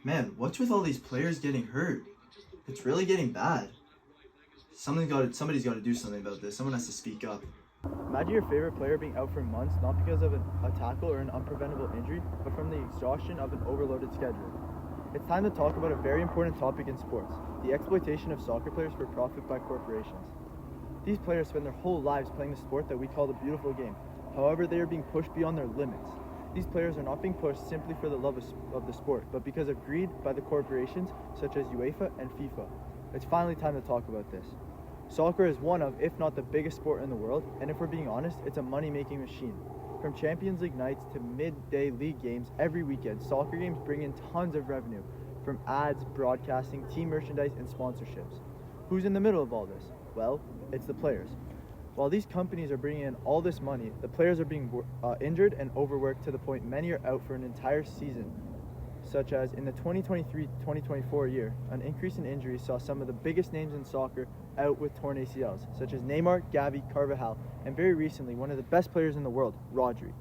Man, what's with all these players getting hurt? It's really getting bad. Somebody's got to do something about this. Someone has to speak up. Imagine your favorite player being out for months, not because of a tackle or an unpreventable injury, but from the exhaustion of an overloaded schedule. It's time to talk about a very important topic in sports, the exploitation of soccer players for profit by corporations. These players spend their whole lives playing the sport that we call the beautiful game. However, they are being pushed beyond their limits. These players are not being pushed simply for the love of the sport, but because of greed by the corporations such as UEFA and FIFA. It's finally time to talk about this. Soccer is one of, if not the biggest sport in the world, and if we're being honest, it's a money-making machine. From Champions League nights to midday league games every weekend, soccer games bring in tons of revenue from ads, broadcasting, team merchandise, and sponsorships. Who's in the middle of all this? Well, it's the players. While these companies are bringing in all this money, the players are being injured and overworked to the point many are out for an entire season, such as in the 2023-2024 year, an increase in injuries saw some of the biggest names in soccer out with torn ACLs, such as Neymar, Gavi, Carvajal, and very recently, one of the best players in the world, Rodri.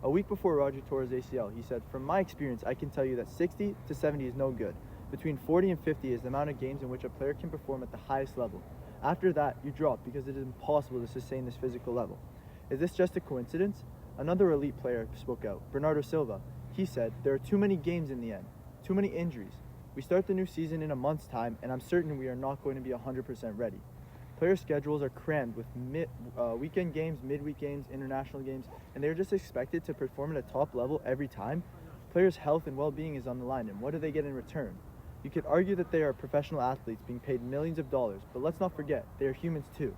A week before Rodri tore his ACL, he said, "From my experience, I can tell you that 60 to 70 is no good. Between 40 and 50 is the amount of games in which a player can perform at the highest level. After that, you drop because it is impossible to sustain this physical level." Is this just a coincidence? Another elite player spoke out, Bernardo Silva. He said, "There are too many games in the end, too many injuries. We start the new season in a month's time, and I'm certain we are not going to be 100% ready." Player schedules are crammed with weekend games, midweek games, international games, and they're just expected to perform at a top level every time. Players' health and well-being is on the line, and what do they get in return? You could argue that they are professional athletes being paid millions of dollars, but let's not forget, they are humans too.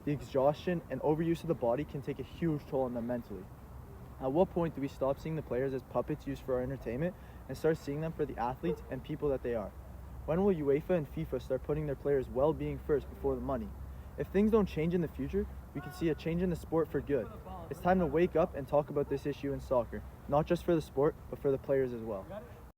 The exhaustion and overuse of the body can take a huge toll on them mentally. At what point do we stop seeing the players as puppets used for our entertainment and start seeing them for the athletes and people that they are? When will UEFA and FIFA start putting their players' well-being first before the money? If things don't change in the future, we can see a change in the sport for good. It's time to wake up and talk about this issue in soccer, not just for the sport, but for the players as well.